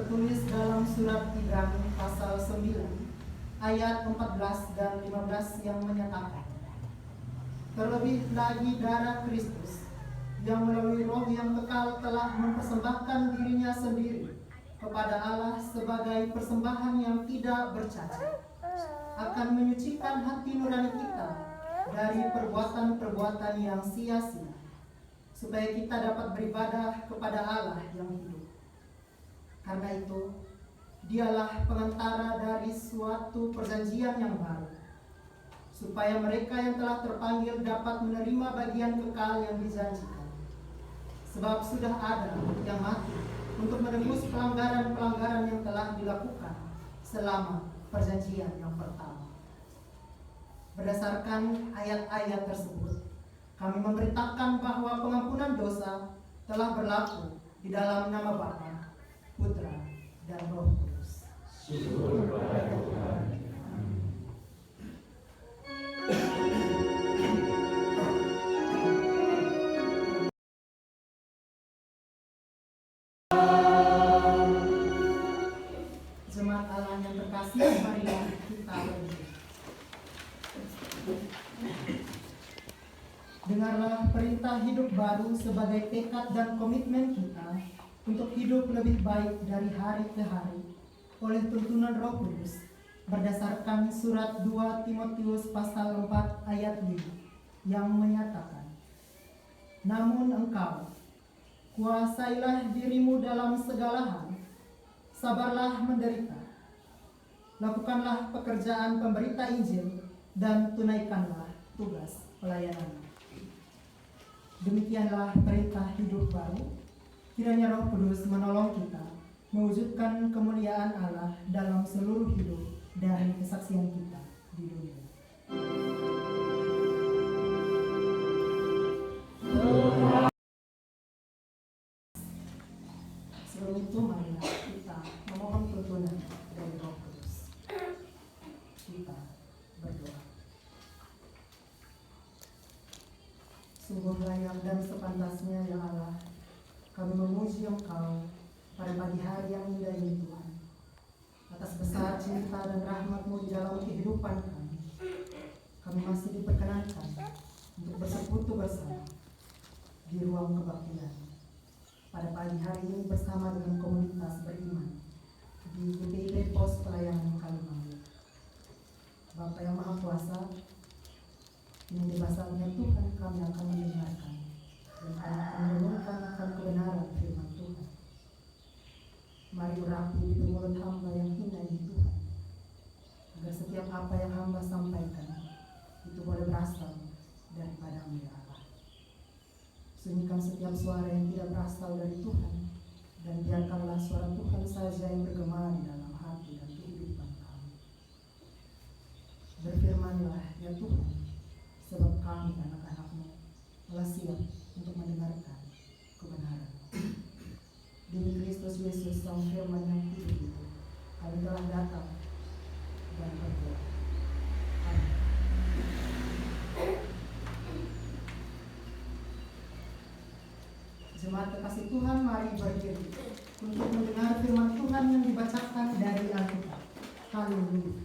tertulis dalam surat Ibrani pasal 9 ayat 14 dan 15 yang menyatakan, terlebih lagi darah Kristus yang melalui Roh yang kekal telah mempersembahkan dirinya sendiri kepada Allah sebagai persembahan yang tidak bercacat, akan menyucikan hati nurani kita dari perbuatan-perbuatan yang sia-sia, supaya kita dapat beribadah kepada Allah yang hidup. Karena itu, Dialah pengantara dari suatu perjanjian yang baru, supaya mereka yang telah terpanggil dapat menerima bagian kekal yang dijanjikan. Sebab sudah ada yang mati untuk menebus pelanggaran-pelanggaran yang telah dilakukan selama perjanjian yang pertama. Berdasarkan ayat-ayat tersebut, kami memberitakan bahwa pengampunan dosa telah berlaku di dalam nama Bapa, Putra, dan Roh Kudus. Syukur kepada Tuhan. Jemaat Allah yang terkasih, marilah kita berdoa. Dengarlah perintah hidup baru sebagai tekad dan komitmen kita untuk hidup lebih baik dari hari ke hari oleh tuntunan Roh Kudus berdasarkan surat 2 Timotius pasal 4 ayat 5 yang menyatakan, namun engkau kuasailah dirimu dalam segala hal, sabarlah menderita, lakukanlah pekerjaan pemberita Injil dan tunaikanlah tugas pelayanan. Demikianlah perintah hidup baru. Kiranya Roh Kudus menolong kita mewujudkan kemuliaan Allah dalam seluruh hidup dan kesaksian kita di dunia. Sebelum itu, marilah kita memohon tuntunan dari Roh Kudus. Kita berdoa. Sungguh layak dan sepantasnya ya Allah, kami memuji Engkau pada pagi hari yang indah ini Tuhan, atas besar cinta dan rahmat-Mu di dalam kehidupan kami. Kami masih diperkenankan untuk bersekutu bersama di ruang kebaktian pada pagi hari ini bersama dengan komunitas beriman di GPIB Pos Pelayanan Kalimantan. Bapa yang Maha Kuasa, ini di bahasanya Tuhan kami akan mendengarkan dan kami akan merenungkan akan kebenaran firman Tuhan. Mari urapi di mulut hamba yang hina ini Tuhan, agar setiap apa yang hamba sampaikan itu boleh berasal daripada-Mu ya Allah. Sunyikan setiap suara yang tidak berasal dari Tuhan, dan biarkanlah suara Tuhan saja yang bergema di dalam hati dan kehidupan kami. Berfirmanlah ya Tuhan, sebab kami anak-anak-Mu telah siap untuk mendengarkan kebenaran. Demi Kristus Yesus sang firman yang hidup itu, kami telah datang dan berdoa. Amin. Jemaat terkasih Tuhan, mari berdiri untuk mendengar firman Tuhan yang dibacakan dari Alkitab. Haleluya.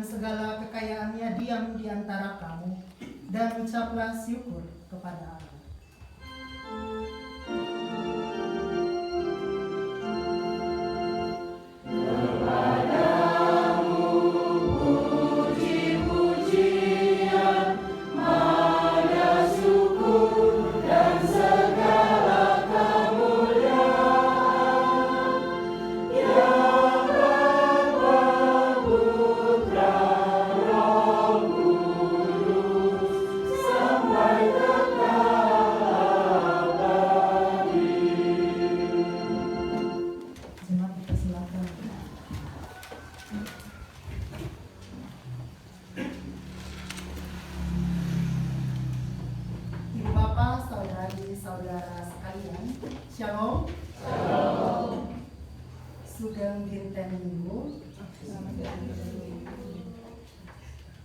Segala kekayaannya diam di antara kamu, dan ucaplah syukur kepada Allah. Sampai kekal. Sinten Minggu.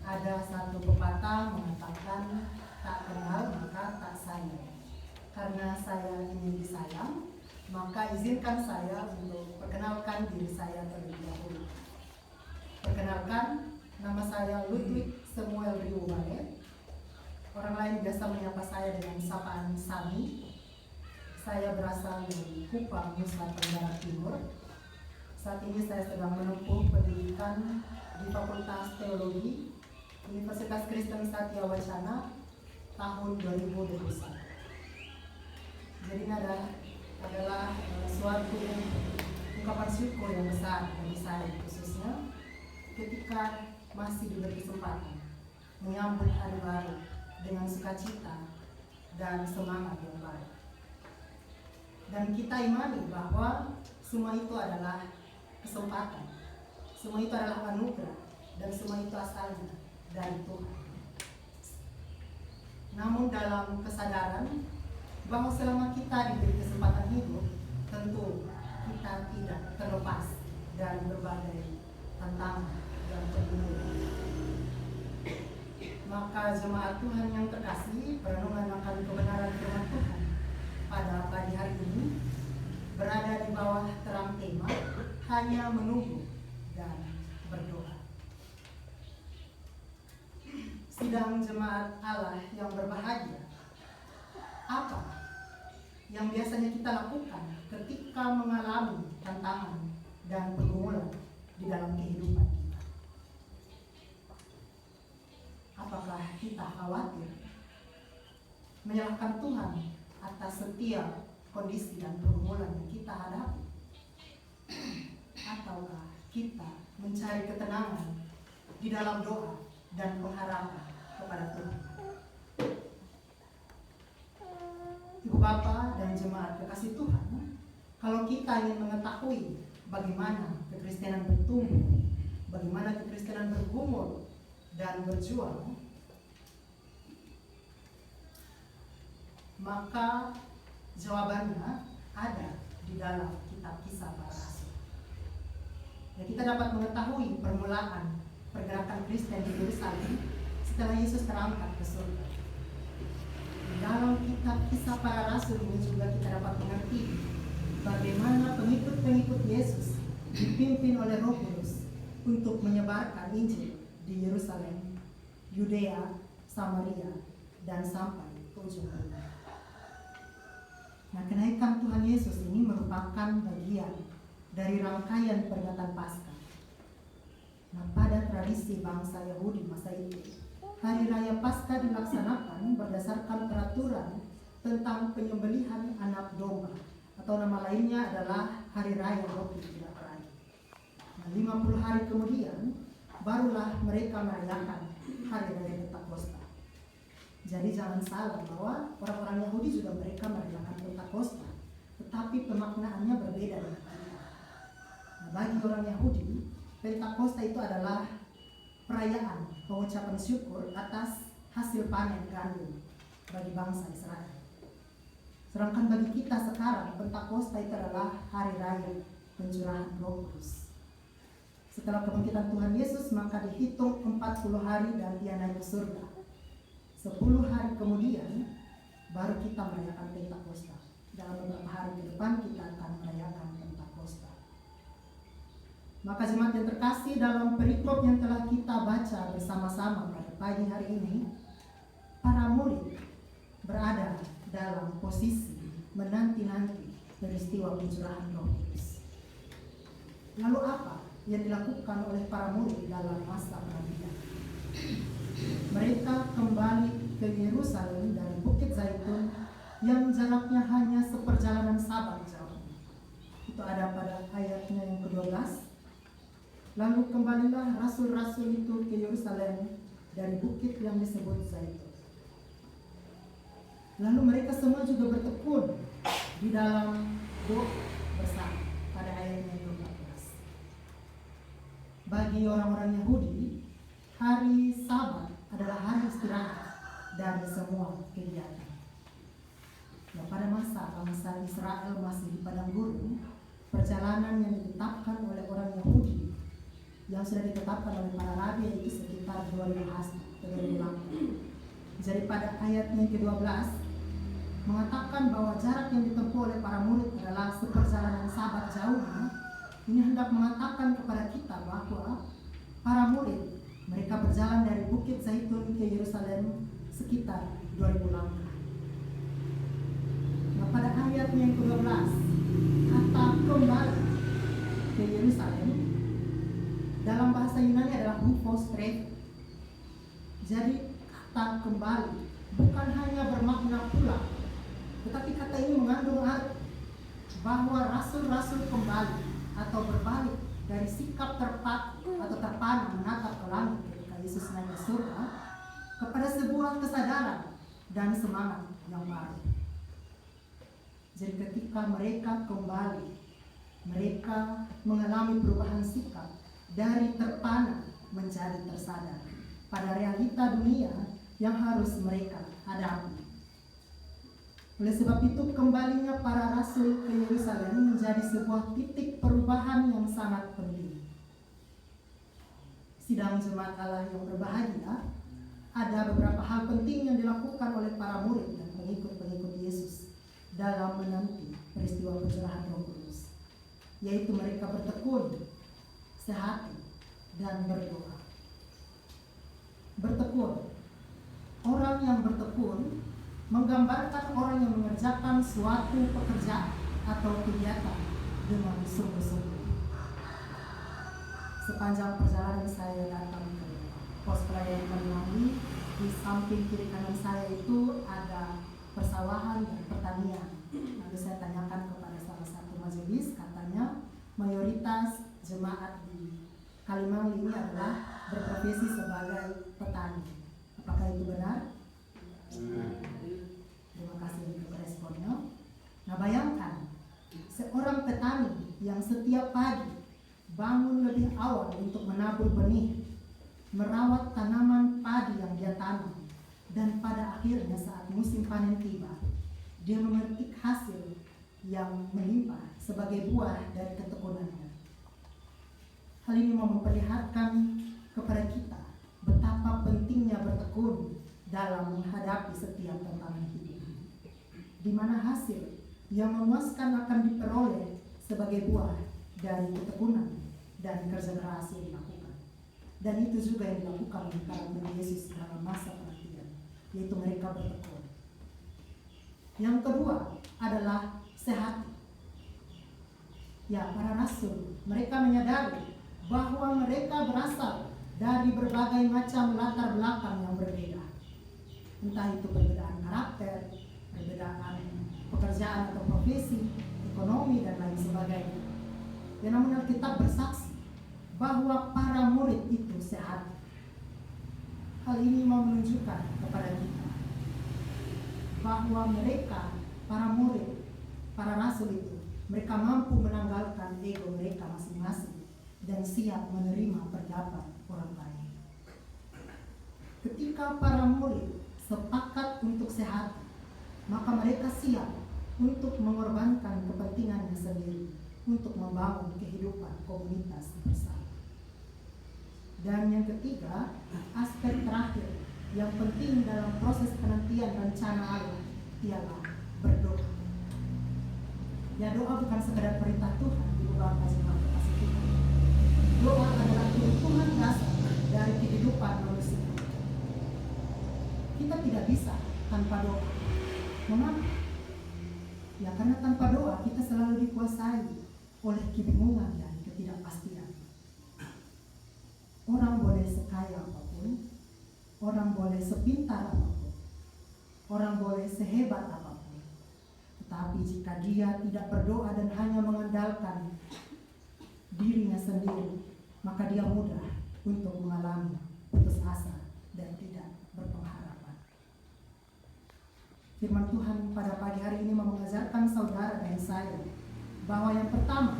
Ada satu pepatah mengatakan tak kenal maka tak sayang. Karena saya ingin disayang, maka izinkan saya untuk perkenalkan diri saya terlebih dahulu. Perkenalkan, nama saya Ludwig Samuel Riuwale. Orang lain biasa menyapa saya dengan sapaan Sami. Saya berasal dari Kupang, Nusa Tenggara Timur. Saat ini saya sedang menempuh pendidikan di Fakultas Teologi Universitas Kristen Satya Wacana tahun 2021. Jadi ini adalah suatu ungkapan syukur yang besar bagi saya, khususnya ketika masih diberi kesempatan menyambut hari baru dengan sukacita dan semangat yang baik. Dan kita imani bahwa semua itu adalah kesempatan, semua itu adalah anugerah, dan semua itu asalnya dari Tuhan. Namun dalam kesadaran bahwa selama kita diberi kesempatan hidup, tentu kita tidak terlepas dari berbagai tantangan dan pergumulan. Maka jemaat Tuhan yang terkasih, perenungan akan kebenaran firman Tuhan pada pagi hari ini berada di bawah terang tema hanya menunggu dan berdoa. Sidang jemaat Allah yang berbahagia, apa yang biasanya kita lakukan ketika mengalami tantangan dan pergumulan di dalam kehidupan kita? Apakah kita khawatir, menyalahkan Tuhan atas setiap kondisi dan pergumulan yang kita hadapi? Ataukah kita mencari ketenangan di dalam doa dan pengharapan kepada Tuhan? Ibu Bapa dan jemaat kekasih Tuhan, kalau kita ingin mengetahui bagaimana kekristenan bertumbuh, bagaimana kekristenan bergumul dan berjuang, maka jawabannya ada di dalam kitab Kisah Para Rasul. Ya, kita dapat mengetahui permulaan pergerakan Kristen di Yerusalem setelah Yesus terangkat ke surga. Di dalam kitab Kisah Para Rasul ini juga kita dapat mengerti bagaimana pengikut-pengikut Yesus dipimpin oleh Roh Kudus untuk menyebarkan Injil di Yerusalem, Yudea, Samaria, dan sampai ke ujung dunia. Nah, kenaikan Tuhan Yesus ini merupakan bagian dari rangkaian peringatan Paskah. Nah, pada tradisi bangsa Yahudi masa itu, Hari Raya Paskah dilaksanakan berdasarkan peraturan tentang penyembelihan anak domba, atau nama lainnya adalah Hari Raya Roti Tidak Berani. Nah, 50 hari kemudian barulah mereka merayakan Hari Raya Pentakosta. Jadi jangan salah bahwa orang-orang Yahudi juga mereka merayakan Pentakosta, tetapi pemaknaannya berbeda dengan kita. Nah, bagi orang Yahudi, Pentakosta itu adalah perayaan pengucapan syukur atas hasil panen gandum bagi bangsa Israel. Sedangkan bagi kita sekarang, Pentakosta itu adalah hari raya pencurahan Roh Kudus. Setelah kebangkitan Tuhan Yesus, maka dihitung 40 hari dan Dia naik ke surga. 10 hari kemudian baru kita merayakan Pentakosta. Dalam beberapa hari ke depan kita akan merayakan Pentakosta. Maka jemaat yang terkasih, dalam perikop yang telah kita baca bersama-sama pada pagi hari ini, para murid berada dalam posisi menanti-nanti peristiwa pencurahan Roh Kudus. Lalu apa yang dilakukan oleh para murid dalam masa penantian? Mereka kembali ke Yerusalem dari Bukit Zaitun yang jaraknya hanya seperjalanan sabat jauhnya. Itu ada pada ayatnya yang ke-12. Lalu kembalilah rasul-rasul itu ke Yerusalem dari bukit yang disebut Zaitun. Lalu mereka semua juga bertekun di dalam doa bersama pada ayatnya yang ke-14. Bagi orang-orang Yahudi, hari Sabat adalah hari istirahat dari semua kegiatan. Nah, pada masa bangsa Israel masih di padang gurun, perjalanan yang ditetapkan oleh orang Yahudi yang sudah ditetapkan oleh para rabi, yaitu sekitar 2000 hasta atau 2000 langkah. Jadi pada ayat yang ke-12 mengatakan bahwa jarak yang ditempuh oleh para murid adalah seperjalanan sahabat jauhnya. Ini hendak mengatakan kepada kita bahwa para murid mereka berjalan dari Bukit Zaitun ke Yerusalem sekitar 2000 langkah. Nah, pada ayat yang ke-12 kata kembali ke Yerusalem dalam bahasa Yunani adalah hupostreto. Jadi kata kembali bukan hanya bermakna pulang, tetapi kata ini mengandung arti bahwa rasul-rasul kembali atau berbalik dari sikap terpaku atau terpana menatap ke langit ketika Yesus naik ke surga kepada sebuah kesadaran dan semangat yang baru. Jadi ketika mereka kembali, mereka mengalami perubahan sikap dari terpana menjadi tersadar pada realita dunia yang harus mereka hadapi. Oleh sebab itu kembalinya para rasul ke Yerusalem menjadi sebuah titik perubahan yang sangat penting. Sidang jemaat Allah yang berbahagia, ada beberapa hal penting yang dilakukan oleh para murid dan pengikut-pengikut Yesus dalam menanti peristiwa pencurahan Roh Kudus, yaitu mereka bertekun, sehati, dan berdoa. Bertekun. Orang yang bertekun menggambarkan orang yang mengerjakan suatu pekerjaan atau kegiatan dengan sungguh-sungguh. Sepanjang perjalanan saya datang ke pos pelayanan Banyuwangi, di samping kiri kanan saya itu ada persawahan dan pertanian. Lalu saya tanyakan kepada salah satu majelis, katanya mayoritas jemaat di Kalimang ini adalah berprofesi sebagai petani. Apakah itu benar? Terima kasih untuk responnya. Nah, bayangkan seorang petani yang setiap pagi bangun lebih awal untuk menabur benih, merawat tanaman padi yang dia tanam, dan pada akhirnya saat musim panen tiba, dia memetik hasil yang melimpah sebagai buah dari ketekunannya. Hal ini memperlihatkan kepada kita betapa pentingnya bertekun dalam menghadapi setiap tantangan hidup, di mana hasil yang memuaskan akan diperoleh sebagai buah dari ketekunan dan kerja keras yang dilakukan. Dan itu juga yang dilakukan oleh para murid Yesus dalam masa penantian, yaitu mereka bertekun. Yang kedua adalah sehati. Ya, para rasul mereka menyadari bahwa mereka berasal dari berbagai macam latar belakang yang berbeda. Entah itu perbedaan karakter, perbedaan pekerjaan atau profesi, ekonomi, dan lain sebagainya. Dan namun Alkitab bersaksi bahwa para murid itu sehat. Hal ini mau menunjukkan kepada kita bahwa mereka, para murid, para rasul itu, mereka mampu menanggalkan ego mereka masing-masing dan siap menerima pendapat orang lain. Ketika para murid sepakat untuk sehat, maka mereka siap untuk mengorbankan kepentingannya sendiri untuk membangun kehidupan komunitas bersama. Dan yang ketiga, aspek terakhir yang penting dalam proses penantian rencana Allah ialah berdoa. Ya, doa bukan sekedar perintah Tuhan di beberapa jemaat kasih Tuhan. Doa adalah kebutuhan dasar dari kehidupan manusia. Kita tidak bisa tanpa doa. Mengapa? Ya, karena tanpa doa kita selalu dikuasai oleh kebingungan dan ketidakpastian. Orang boleh sekaya apapun, orang boleh sepintar apapun, orang boleh sehebat apapun, tetapi jika dia tidak berdoa dan hanya mengandalkan dirinya sendiri, maka dia mudah untuk mengalami putus asa dan tidak berpengharapan. Firman Tuhan pada pagi hari ini mengajarkan saudara dan saya bahwa yang pertama,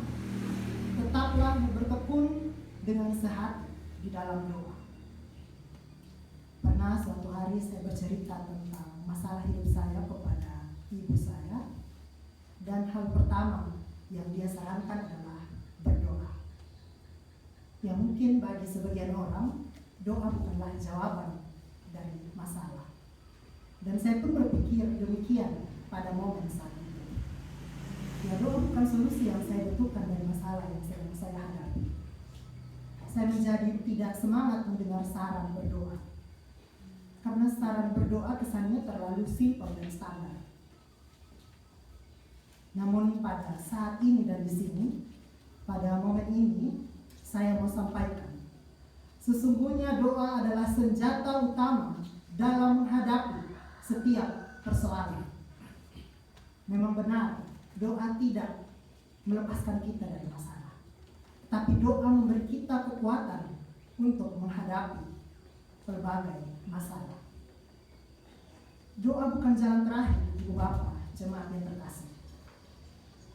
tetaplah bertekun dengan sehati di dalam doa. Pernah suatu hari saya bercerita tentang masalah hidup saya kepada ibu saya, dan hal pertama yang dia sarankan adalah berdoa. Ya mungkin bagi sebagian orang, doa bukanlah jawaban dari masalah. Dan saya pun berpikir demikian pada momen saat itu. Ya doa bukan solusi yang saya butuhkan dari masalah yang sedang saya hadapi. Saya menjadi tidak semangat mendengar saran berdoa. Karena saran berdoa kesannya terlalu simpel dan standar. Namun pada saat ini dan di sini, pada momen ini, saya mau sampaikan, sesungguhnya doa adalah senjata utama dalam menghadapi setiap persoalan. Memang benar, doa tidak melepaskan kita dari masalah, tapi doa memberi kita kekuatan untuk menghadapi berbagai masalah. Doa bukan jalan terakhir, Ibu Bapak, jemaat yang terkasih.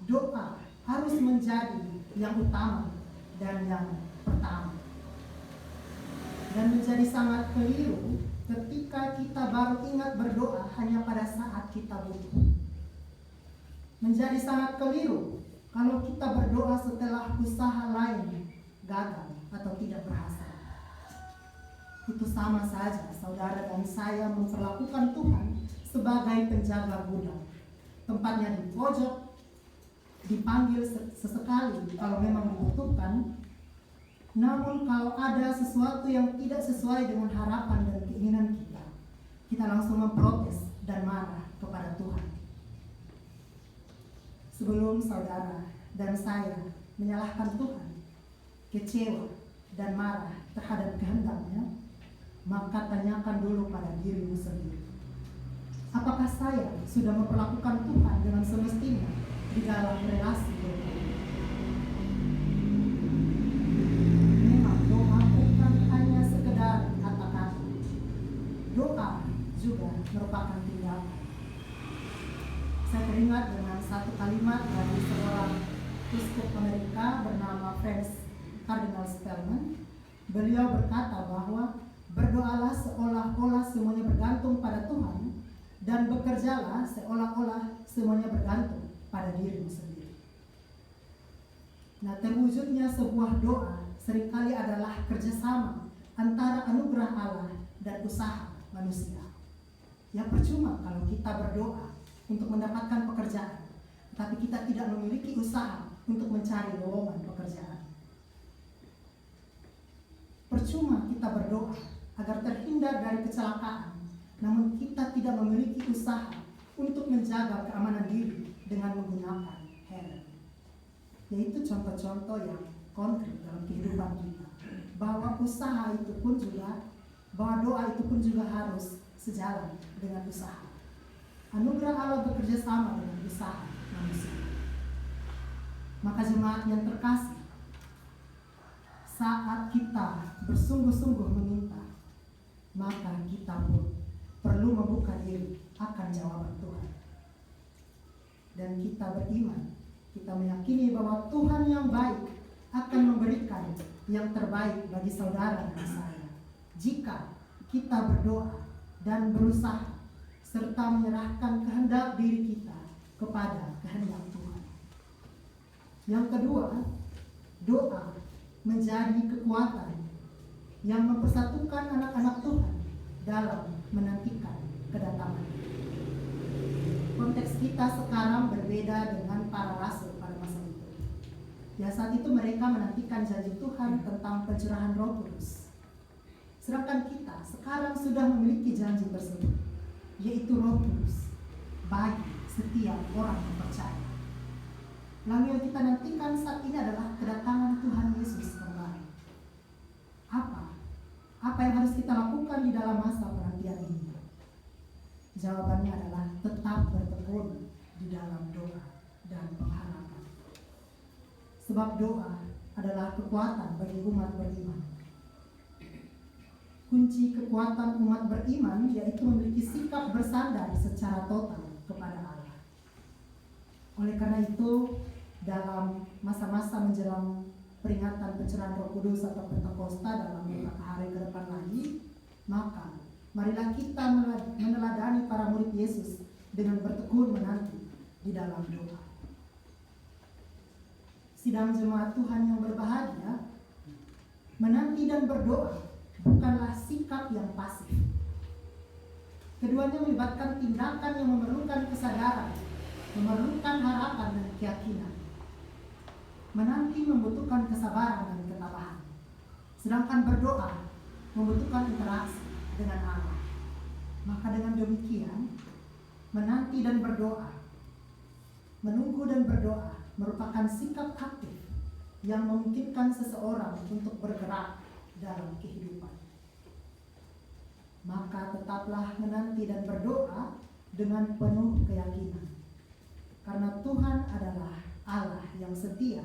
Doa harus menjadi yang utama dan yang pertama. Dan menjadi sangat keliru ketika kita baru ingat berdoa hanya pada saat kita butuh. Menjadi sangat keliru kalau kita berdoa setelah usaha lain gagal atau tidak berhasil. Itu sama saja saudara dan saya memperlakukan Tuhan sebagai penjaga gudang. Tempatnya di pojok, dipanggil sesekali kalau memang dibutuhkan. Namun kalau ada sesuatu yang tidak sesuai dengan harapan dan keinginan kita, kita langsung memprotes dan marah kepada Tuhan. Sebelum saudara dan saya menyalahkan Tuhan, kecewa dan marah terhadap kehendak-Nya, maka tanyakan dulu pada dirimu sendiri. Apakah saya sudah memperlakukan Tuhan dengan semestinya di dalam relasi doa? Memang doa bukan hanya sekedar kata-kata. Doa juga merupakan tindakan. Saya teringat dengan satu kalimat dari seorang uskup Amerika bernama Franz Cardinal Spellman. Beliau berkata bahwa berdoalah seolah-olah semuanya bergantung pada Tuhan, dan bekerjalah seolah-olah semuanya bergantung pada dirimu sendiri. Nah, terwujudnya sebuah doa seringkali adalah kerjasama antara anugerah Allah dan usaha manusia. Ya percuma kalau kita berdoa untuk mendapatkan pekerjaan, tapi kita tidak memiliki usaha untuk mencari lowongan pekerjaan. Percuma kita berdoa agar terhindar dari kecelakaan, namun kita tidak memiliki usaha untuk menjaga keamanan diri dengan menggunakan helm. Yaitu contoh-contoh yang konkret dalam kehidupan kita, bahwa usaha itu pun juga, bahwa doa itu pun juga harus sejalan dengan usaha. Anugerah Allah bekerja sama dengan usaha manusia. Maka jemaat yang terkasih, saat kita bersungguh-sungguh meminta, maka kita pun perlu membuka diri akan jawaban Tuhan. Dan kita beriman, kita meyakini bahwa Tuhan yang baik akan memberikan yang terbaik bagi saudara dan saya, jika kita berdoa dan berusaha serta menyerahkan kehendak diri kita kepada kehendak Tuhan. Yang kedua, doa menjadi kekuatan yang mempersatukan anak-anak Tuhan dalam menantikan kedatangan. Konteks kita sekarang berbeda dengan para rasul pada masa itu. Ya, saat itu mereka menantikan janji Tuhan tentang pencurahan Roh Kudus. Sedangkan kita sekarang sudah memiliki janji tersebut, yaitu Roh Kudus bagi setiap orang yang percaya. Lalu yang kita nantikan saat ini adalah kedatangan Tuhan Yesus kembali. Apa yang harus kita lakukan di dalam masa penantian ini? Jawabannya adalah tetap bertekun di dalam doa dan pengharapan. Sebab doa adalah kekuatan bagi umat beriman. Kunci kekuatan umat beriman yaitu memiliki sikap bersandar secara total kepada Allah. Oleh karena itu, dalam masa-masa menjelang peringatan pencurahan Roh Kudus atau Pentakosta dalam beberapa hari ke depan lagi, maka marilah kita meneladani para murid Yesus dengan bertekun menanti di dalam doa. sidang jemaat Tuhan yang berbahagia, menanti dan berdoa bukanlah sikap yang pasif. Keduanya melibatkan tindakan yang memerlukan kesadaran, memerlukan harapan dan keyakinan. Menanti membutuhkan kesabaran dan ketabahan, sedangkan berdoa membutuhkan interaksi dengan Allah. Maka dengan demikian, menanti dan berdoa, menunggu dan berdoa merupakan sikap aktif yang memungkinkan seseorang untuk bergerak dalam kehidupan. Maka tetaplah menanti dan berdoa dengan penuh keyakinan, karena Tuhan adalah Allah yang setia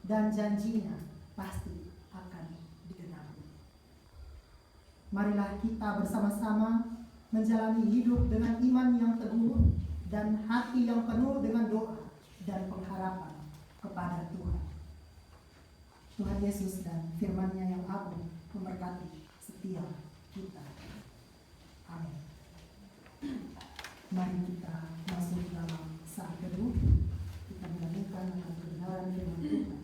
dan janjinya pasti akan digenapi. Marilah kita bersama-sama menjalani hidup dengan iman yang teguh dan hati yang penuh dengan doa dan pengharapan kepada Tuhan. Tuhan Yesus dan firman-Nya yang agung memberkati setiap kita. Amin. Mari kita masuk dalam saat teduh. Kita merenungkan akan kebenaran firman Tuhan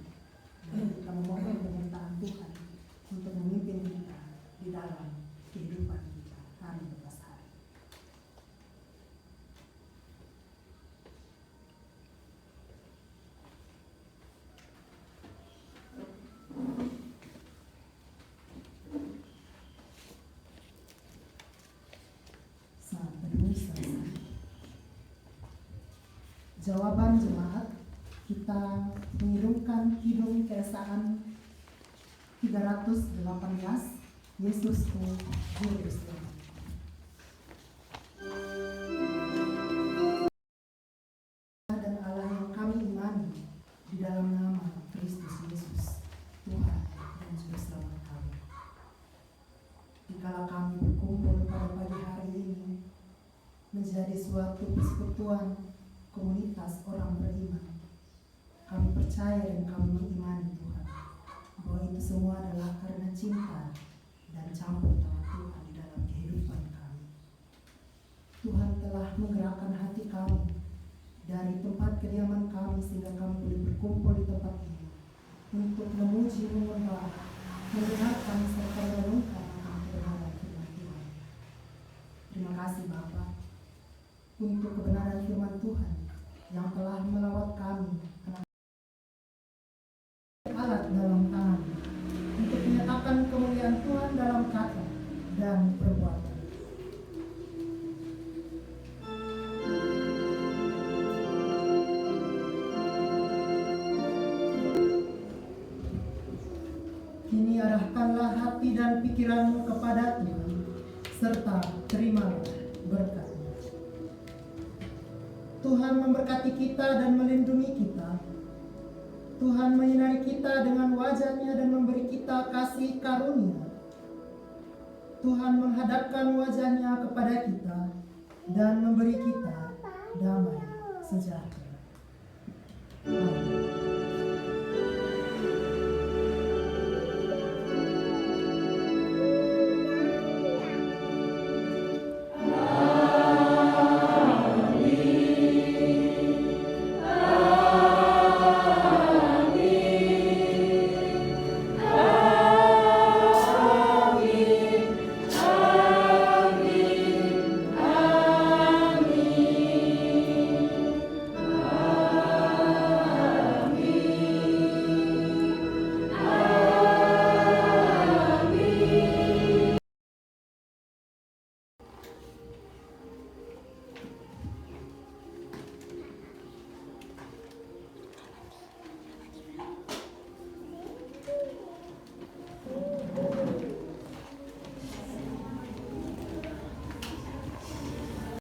dan kita memohon penyertaan Tuhan untuk memimpin kita di dalam kehidupan kita hari lepas hari. Saat teduh selesai. Jawaban jemaat, kita mengirimkan kidung keesaan 318, Yesusku Juru Selamat. Dan Allah yang kami imani di dalam nama Kristus Yesus, Tuhan dan Juru Selamat kami. Dikala kami berkumpul pada pagi hari ini menjadi suatu persekutuan komunitas orang beriman, kami percaya dan kami mengimani Tuhan bahwa itu semua adalah karena cinta dan campur tangan Tuhan di dalam kehidupan kami. Tuhan telah menggerakkan hati kami dari tempat kediaman kami sehingga kami boleh berkumpul di tempat ini untuk memuji, menyembah, mendengarkan serta merenungkan akan kebenaran firman Tuhan. Terima kasih Bapa untuk kebenaran firman Tuhan yang telah melawat kami alat dalam tangan untuk menyatakan kemuliaan Tuhan dalam kata dan perbuatan. Kini arahkanlah hati dan pikiranmu kepada Tuhan, serta terimalah berkat. Tuhan memberkati kita dan melindungi kita. Tuhan menyinari kita dengan wajah-Nya dan memberi kita kasih karunia. Tuhan menghadapkan wajah-Nya kepada kita dan memberi kita damai sejahtera. Amin.